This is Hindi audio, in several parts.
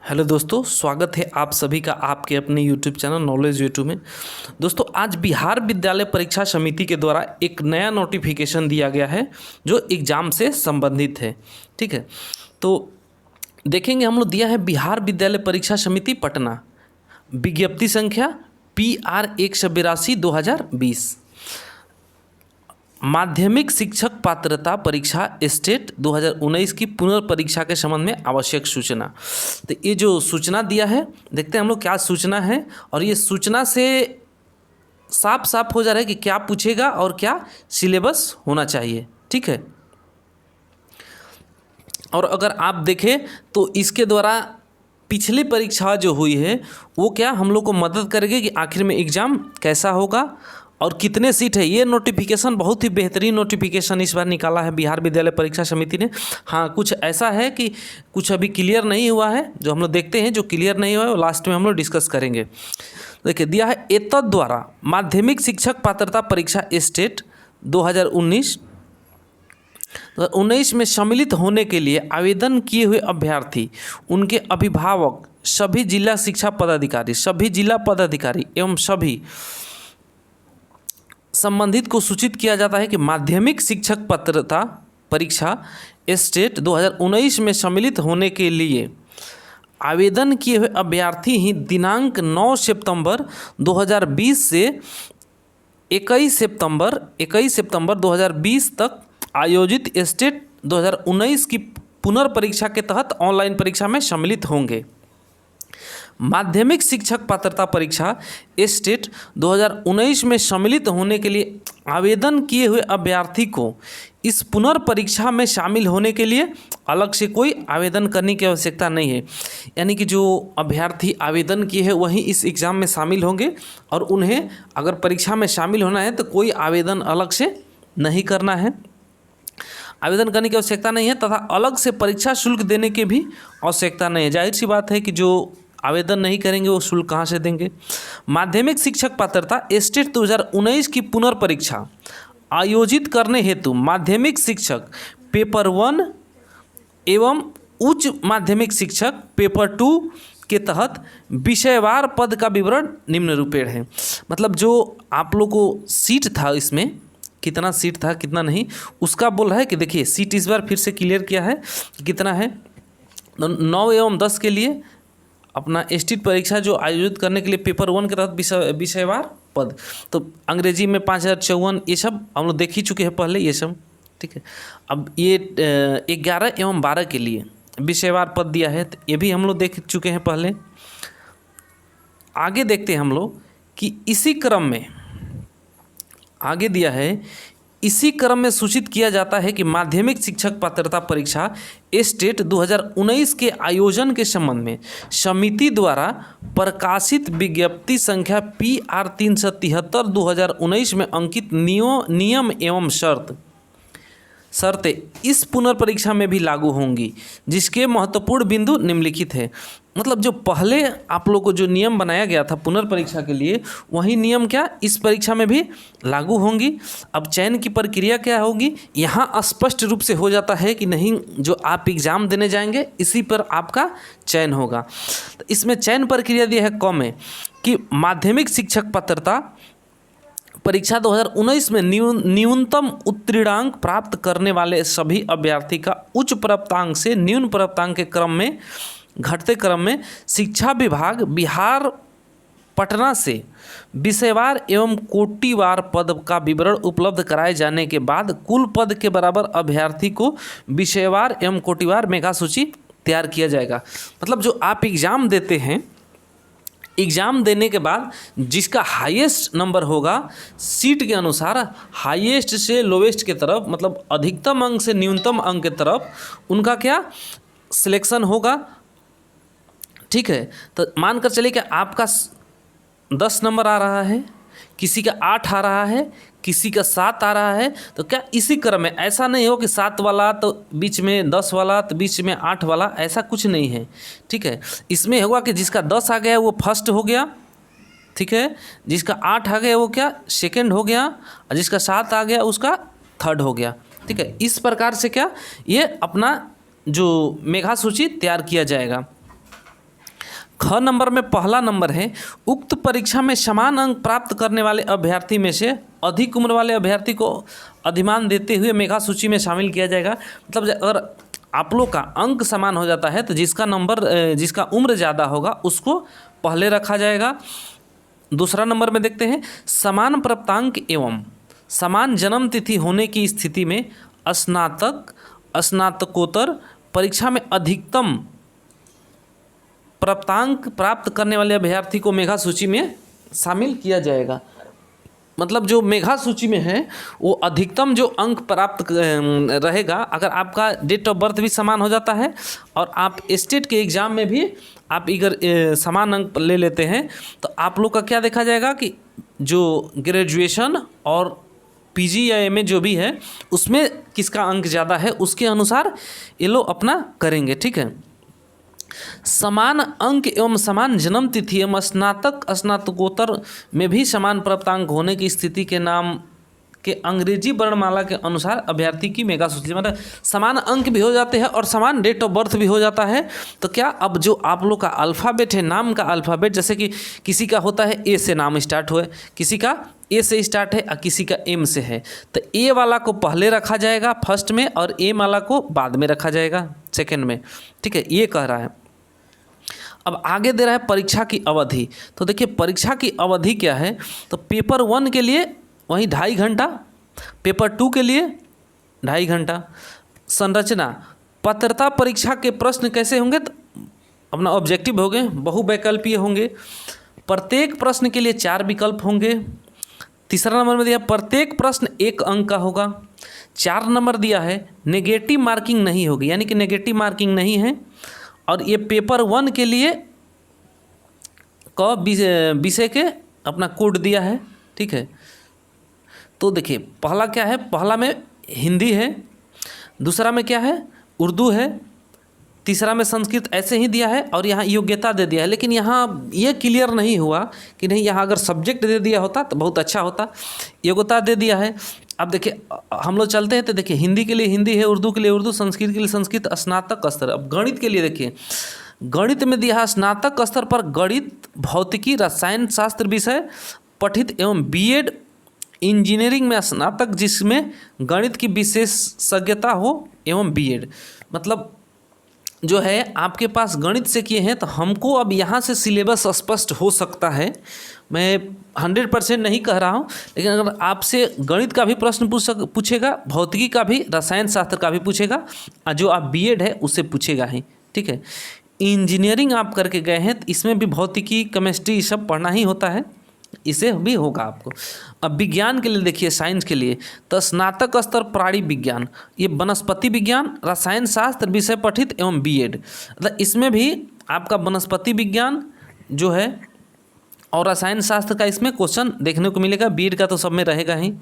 हेलो दोस्तों, स्वागत है आप सभी का आपके अपने यूट्यूब चैनल नॉलेज यूट्यूब में। दोस्तों, आज बिहार विद्यालय परीक्षा समिति के द्वारा एक नया नोटिफिकेशन दिया गया है जो एग्ज़ाम से संबंधित है। ठीक है, तो देखेंगे हम लोग। दिया है बिहार विद्यालय परीक्षा समिति पटना, विज्ञप्ति संख्या PR 182/2020। माध्यमिक शिक्षक पात्रता परीक्षा स्टेट 2019 की पुनर्परीक्षा के संबंध में आवश्यक सूचना। तो ये जो सूचना दिया है, देखते हैं हम लोग क्या सूचना है। और ये सूचना से साफ साफ हो जा रहा है कि क्या पूछेगा और क्या सिलेबस होना चाहिए। ठीक है, और अगर आप देखें तो इसके द्वारा पिछली परीक्षा जो हुई है वो क्या हम लोग को मदद करेगी कि आखिर में एग्ज़ाम कैसा होगा और कितने सीट है। ये नोटिफिकेशन बहुत ही बेहतरीन नोटिफिकेशन इस बार निकाला है बिहार विद्यालय परीक्षा समिति ने। हाँ, कुछ ऐसा है कि कुछ अभी क्लियर नहीं हुआ है, जो हम लोग देखते हैं। जो क्लियर नहीं हुआ है वो लास्ट में हम लोग डिस्कस करेंगे। देखिए, दिया है एतद द्वारा माध्यमिक शिक्षक पात्रता परीक्षा स्टेट 2019 में सम्मिलित होने के लिए आवेदन किए हुए अभ्यर्थी, उनके अभिभावक, सभी जिला शिक्षा पदाधिकारी, सभी जिला पदाधिकारी एवं सभी संबंधित को सूचित किया जाता है कि माध्यमिक शिक्षक पात्रता परीक्षा स्टेट 2019 में सम्मिलित होने के लिए आवेदन किए हुए अभ्यर्थी ही दिनांक 9 सितंबर 2020 से 21 सितंबर 2020 तक आयोजित स्टेट 2019 की पुनर्परीक्षा के तहत ऑनलाइन परीक्षा में सम्मिलित होंगे। माध्यमिक शिक्षक पात्रता परीक्षा स्टेट 2019 में सम्मिलित होने के लिए आवेदन किए हुए अभ्यर्थी को इस पुनर्परीक्षा में शामिल होने के लिए अलग से कोई आवेदन करने की आवश्यकता नहीं है। यानी कि जो अभ्यर्थी आवेदन किए हैं वही इस एग्ज़ाम में शामिल होंगे और उन्हें अगर परीक्षा में शामिल होना है तो कोई आवेदन अलग से नहीं करना है, आवेदन करने की आवश्यकता नहीं है, तथा अलग से परीक्षा शुल्क देने की भी आवश्यकता नहीं है। जाहिर सी बात है कि जो आवेदन नहीं करेंगे वो शुल्क कहाँ से देंगे। माध्यमिक शिक्षक पात्रता स्टेट 2019 की पुनर्परीक्षा आयोजित करने हेतु माध्यमिक शिक्षक पेपर 1 एवं उच्च माध्यमिक शिक्षक पेपर 2 के तहत विषयवार पद का विवरण निम्न रूपेण है। मतलब जो आप लोग को सीट था, इसमें कितना सीट था कितना नहीं, उसका बोल रहा है कि देखिए सीट इस बार फिर से क्लियर किया है कि कितना है। 9 एवं 10 के लिए अपना स्टेट परीक्षा जो आयोजित करने के लिए पेपर 1 के तहत विषयवार पद, तो अंग्रेजी में 5054, ये सब हम लोग देख ही चुके हैं पहले ये सब। ठीक है, अब ये 11 एवं 12 के लिए विषयवार पद दिया है, तो ये भी हम लोग देख चुके हैं पहले। आगे देखते हैं हम लोग कि इसी क्रम में आगे दिया है, इसी क्रम में सूचित किया जाता है कि माध्यमिक शिक्षक पात्रता परीक्षा स्टेट 2019 के आयोजन के संबंध में समिति द्वारा प्रकाशित विज्ञप्ति संख्या PR 373/2019 में अंकित नियम एवं शर्तें इस पुनर्परीक्षा में भी लागू होंगी, जिसके महत्वपूर्ण बिंदु निम्नलिखित है। मतलब जो पहले आप लोग को जो नियम बनाया गया था पुनर्परीक्षा के लिए, वही नियम क्या इस परीक्षा में भी लागू होंगी। अब चयन की प्रक्रिया क्या होगी, यहाँ स्पष्ट रूप से हो जाता है कि नहीं, जो आप एग्ज़ाम देने जाएंगे इसी पर आपका चयन होगा। तो इसमें चयन प्रक्रिया दी है कम है कि माध्यमिक शिक्षक पात्रता परीक्षा 2019 में न्यूनतम उत्तीर्णांक प्राप्त करने वाले सभी अभ्यर्थी का उच्च प्राप्तांक से न्यून प्राप्तांक के क्रम में घटते क्रम में शिक्षा विभाग बिहार पटना से विषयवार एवं कोटिवार पद का विवरण उपलब्ध कराए जाने के बाद कुल पद के बराबर अभ्यर्थी को विषयवार एवं कोटिवार मेधा सूची तैयार किया जाएगा। मतलब जो आप एग्ज़ाम देते हैं, एग्ज़ाम देने के बाद जिसका हाईएस्ट नंबर होगा सीट के अनुसार, हाईएस्ट से लोवेस्ट के तरफ, मतलब अधिकतम अंक से न्यूनतम अंक के तरफ उनका क्या सिलेक्शन होगा। ठीक है, तो मानकर चलिए कि आपका 10 नंबर आ रहा है, किसी का 8 आ रहा है, किसी का 7 आ रहा है, तो क्या इसी क्रम में, ऐसा नहीं हो कि 7 वाला तो बीच में 10 वाला तो बीच में 8 वाला, ऐसा कुछ नहीं है। ठीक है, इसमें होगा कि जिसका 10 आ गया वो फर्स्ट हो गया, ठीक है, जिसका 8 आ गया वो क्या सेकंड हो गया, और जिसका 7 आ गया उसका थर्ड हो गया। ठीक है, इस प्रकार से क्या ये अपना जो मेधा सूची तैयार किया जाएगा। ख नंबर में पहला नंबर है, उक्त परीक्षा में समान अंक प्राप्त करने वाले अभ्यर्थी में से अधिक उम्र वाले अभ्यर्थी को अधिमान देते हुए मेधा सूची में शामिल किया जाएगा। मतलब अगर आप लोग का अंक समान हो जाता है तो जिसका उम्र ज़्यादा होगा उसको पहले रखा जाएगा। दूसरा नंबर में देखते हैं, समान प्राप्तांक एवं समान जन्म तिथि होने की स्थिति में स्नातक स्नातकोत्तर परीक्षा में अधिकतम प्राप्तांक प्राप्त करने वाले अभ्यर्थी को मेधा सूची में शामिल किया जाएगा। मतलब जो मेधा सूची में है वो अधिकतम जो अंक प्राप्त रहेगा, अगर आपका डेट ऑफ बर्थ भी समान हो जाता है और आप स्टेट के एग्ज़ाम में भी आप अगर समान अंक ले लेते हैं तो आप लोग का क्या देखा जाएगा कि जो ग्रेजुएशन और पीजी या एमए जो भी है उसमें किसका अंक ज़्यादा है उसके अनुसार ये लोग अपना करेंगे। ठीक है, समान अंक एवं समान जन्म तिथि एवं स्नातक स्नातकोत्तर में भी समान प्राप्तांक होने की स्थिति के नाम के अंग्रेजी वर्णमाला के अनुसार अभ्यर्थी की मेगा सूची, मतलब समान अंक भी हो जाते हैं और समान डेट ऑफ बर्थ भी हो जाता है। तो क्या अब जो आप लोग का अल्फ़ाबेट है, नाम का अल्फ़ाबेट, जैसे कि किसी का होता है ए से नाम स्टार्ट हुए, किसी का ए से स्टार्ट है और किसी का एम से है, तो ए वाला को पहले रखा जाएगा फर्स्ट में और एम वाला को बाद में रखा जाएगा सेकेंड में। ठीक है, ये कह रहा है। अब आगे दे रहा है परीक्षा की अवधि। तो देखिए परीक्षा की अवधि क्या है, तो पेपर 1 के लिए वहीं 2.5 घंटा, पेपर 2 के लिए 2.5 घंटा। संरचना, पात्रता परीक्षा के प्रश्न कैसे होंगे, तो अपना ऑब्जेक्टिव होंगे, बहुवैकल्पीय होंगे, प्रत्येक प्रश्न के लिए 4 विकल्प होंगे। तीसरा नंबर में दिया प्रत्येक प्रश्न 1 अंक का होगा। 4 नंबर दिया है नेगेटिव मार्किंग नहीं होगी, यानी कि नेगेटिव मार्किंग नहीं है। और ये पेपर 1 के लिए विषय के अपना कोड दिया है। ठीक है, तो देखिए पहला क्या है, पहला में हिंदी है, दूसरा में क्या है उर्दू है, तीसरा में संस्कृत ऐसे ही दिया है और यहाँ योग्यता दे दिया है। लेकिन यहाँ ये क्लियर नहीं हुआ कि नहीं, यहाँ अगर सब्जेक्ट दे दिया होता तो बहुत अच्छा होता। योग्यता दे दिया है। अब देखिए हम लोग चलते हैं तो देखिए हिंदी के लिए हिंदी है, उर्दू के लिए उर्दू, संस्कृत के लिए संस्कृत, स्नातक स्तर। अब गणित के लिए देखिए गणित में दिया है स्नातक स्तर पर गणित, भौतिकी, रसायन शास्त्र विषय पठित एवं बीएड इंजीनियरिंग में स्नातक जिसमें गणित की विशेषज्ञता हो एवं बीएड। मतलब जो है आपके पास गणित से किए हैं तो हमको अब यहाँ से सिलेबस स्पष्ट हो सकता है। मैं 100% नहीं कह रहा हूँ, लेकिन अगर आपसे गणित का भी प्रश्न पूछेगा, भौतिकी का भी, रसायन शास्त्र का भी पूछेगा और जो आप बीएड है उससे पूछेगा ही। ठीक है, इंजीनियरिंग आप करके गए हैं तो इसमें भी भौतिकी, केमिस्ट्री सब पढ़ना ही होता है, इसे भी होगा आपको। अब विज्ञान के लिए देखिए, साइंस के लिए तो स्नातक स्तर प्राणी विज्ञान, ये वनस्पति विज्ञान, रसायन शास्त्र विषय पठित एवं बीएड, मतलब इसमें भी आपका वनस्पति विज्ञान जो है और रसायन शास्त्र का इसमें क्वेश्चन देखने को मिलेगा। बीएड का तो सब में रहेगा ही।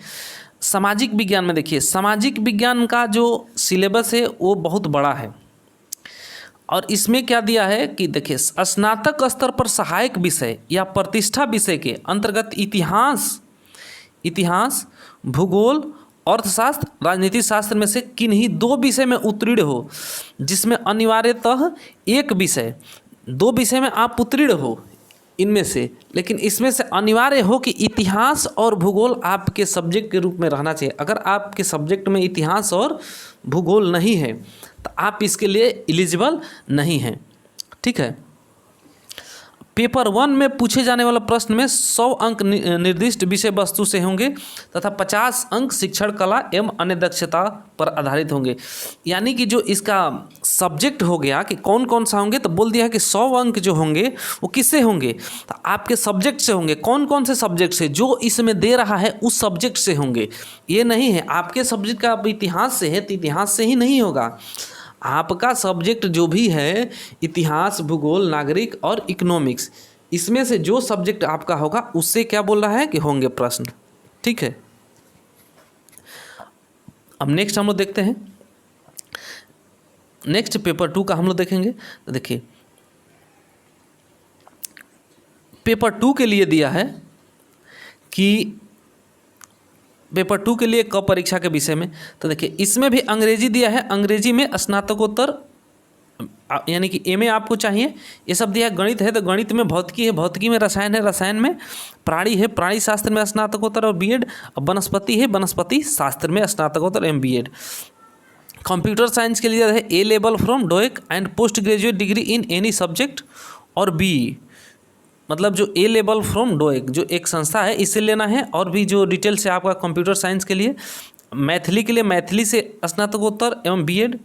सामाजिक विज्ञान में देखिए सामाजिक विज्ञान का जो सिलेबस है वो बहुत बड़ा है और इसमें क्या दिया है कि देखिए स्नातक स्तर पर सहायक विषय या प्रतिष्ठा विषय के अंतर्गत इतिहास, भूगोल, अर्थशास्त्र, राजनीति शास्त्र में से किन्हीं 2 विषय में उत्तीर्ण हो, जिसमें अनिवार्यतः एक विषय, 2 विषय में आप उत्तीर्ण हो इनमें से, लेकिन इसमें से अनिवार्य हो कि इतिहास और भूगोल आपके सब्जेक्ट के रूप में रहना चाहिए। अगर आपके सब्जेक्ट में इतिहास और भूगोल नहीं है तो आप इसके लिए एलिजिबल नहीं हैं। ठीक है, पेपर 1 में पूछे जाने वाला प्रश्न में 100 अंक निर्दिष्ट विषय वस्तु से होंगे तथा 50 अंक शिक्षण कला एवं अन्य दक्षता पर आधारित होंगे। यानी कि जो इसका सब्जेक्ट हो गया कि कौन कौन सा होंगे, तो बोल दिया है कि 100 अंक जो होंगे वो किससे होंगे, तो आपके सब्जेक्ट से होंगे। कौन कौन से सब्जेक्ट से, जो इसमें दे रहा है उस सब्जेक्ट से होंगे। ये नहीं है आपके सब्जेक्ट का इतिहास से है तो इतिहास से ही नहीं होगा। आपका सब्जेक्ट जो भी है इतिहास, भूगोल, नागरिक और इकोनॉमिक्स, इसमें से जो सब्जेक्ट आपका होगा उससे क्या बोल रहा है कि होंगे प्रश्न। ठीक है, अब नेक्स्ट हम लोग देखते हैं, नेक्स्ट पेपर 2 का हम लोग देखेंगे। तो देखिए पेपर 2 के लिए दिया है कि पेपर 2 के लिए कब परीक्षा के विषय में, तो देखिए इसमें भी अंग्रेजी दिया है। अंग्रेजी में स्नातकोत्तर यानी कि एमए आपको चाहिए। ये सब दिया गणित है तो गणित में भौतिकी है, भौतिकी में रसायन है, रसायन में प्राणी है, प्राणी शास्त्र में स्नातकोत्तर और बीएड, वनस्पति है, वनस्पति शास्त्र में स्नातकोत्तर एवं बीएड। कंप्यूटर साइंस के लिए है A level from DOEACC and post graduate degree in any subject और बी, मतलब जो ए लेवल फ्रॉम डोएक जो एक संस्था है इससे लेना है, और भी जो डिटेल से आपका कंप्यूटर साइंस के लिए मैथिली के लिए मैथिली से स्नातकोत्तर एवं बीएड।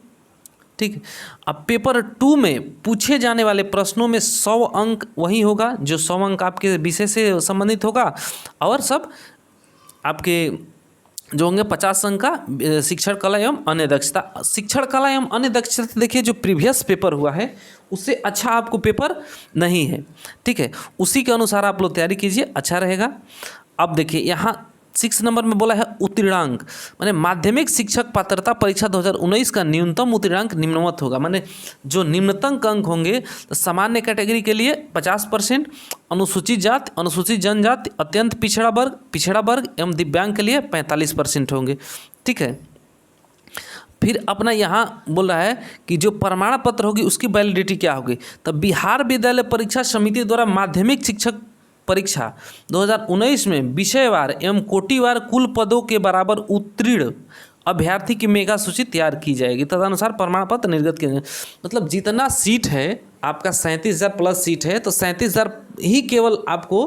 ठीक। अब पेपर 2 में पूछे जाने वाले प्रश्नों में 100 अंक वही होगा जो 100 अंक आपके विषय से संबंधित होगा, और सब आपके जो होंगे 50 अंक का शिक्षण कला एवं अन्य दक्षता। शिक्षण कला एवं अन्य दक्षता देखिए जो प्रीवियस पेपर हुआ है उससे अच्छा आपको पेपर नहीं है। ठीक है, उसी के अनुसार आप लोग तैयारी कीजिए, अच्छा रहेगा। अब देखिए यहाँ 6 नंबर में बोला है उत्तीर्णांक, माने माध्यमिक शिक्षक पात्रता परीक्षा 2019 का न्यूनतम उत्तीर्णांक निम्नवत होगा। माने जो निम्नतम अंक होंगे तो सामान्य कैटेगरी के लिए 50%, अनुसूचित जाति, अनुसूचित जनजाति, अत्यंत पिछड़ा वर्ग एवं दिव्यांग के लिए 45% होंगे। ठीक है, फिर अपना यहाँ बोल रहा है कि जो प्रमाण पत्र होगी उसकी वैलिडिटी क्या होगी। तो बिहार विद्यालय परीक्षा समिति द्वारा माध्यमिक शिक्षक परीक्षा 2019 में विषयवार एवं कोटिवार कुल पदों के बराबर उत्तीर्ण अभ्यर्थी की मेगा सूची तैयार की जाएगी, तदनुसार प्रमाण पत्र निर्गत किए जाएंगे। मतलब जितना सीट है आपका 37,000 प्लस सीट है तो 37,000 ही केवल आपको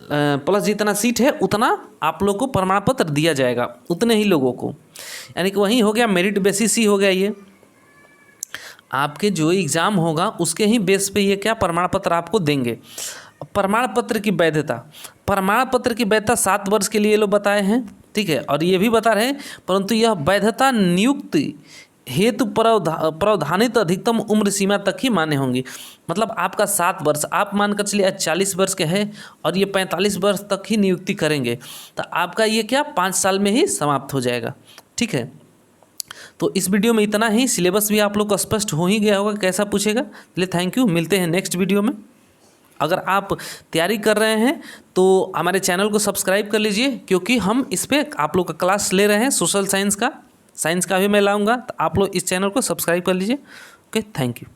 प्लस जितना सीट है उतना आप लोग को प्रमाण पत्र दिया जाएगा, उतने ही लोगों को, यानी कि वही हो गया मेरिट बेसिस ही हो गया। ये आपके जो एग्ज़ाम होगा उसके ही बेस पे ये क्या प्रमाण पत्र आपको देंगे। प्रमाण पत्र की वैधता, प्रमाण पत्र की वैधता 7 वर्ष के लिए ये लोग बताए हैं। ठीक है, और ये भी बता रहे हैं परंतु यह वैधता नियुक्ति हेतु प्रावधानित अधिकतम उम्र सीमा तक ही मान्य होंगी। मतलब आपका 7 वर्ष, आप मानकर चलिए 40 वर्ष के हैं और ये 45 वर्ष तक ही नियुक्ति करेंगे तो आपका ये क्या 5 साल में ही समाप्त हो जाएगा। ठीक है, तो इस वीडियो में इतना ही। सिलेबस भी आप लोग को स्पष्ट हो ही गया होगा कैसा पूछेगा। चलिए थैंक यू, मिलते हैं नेक्स्ट वीडियो में। अगर आप तैयारी कर रहे हैं तो हमारे चैनल को सब्सक्राइब कर लीजिए, क्योंकि हम इस पर आप लोग का क्लास ले रहे हैं सोशल साइंस का भी मैं लाऊंगा, तो आप लोग इस चैनल को सब्सक्राइब कर लीजिए। Okay, thank you.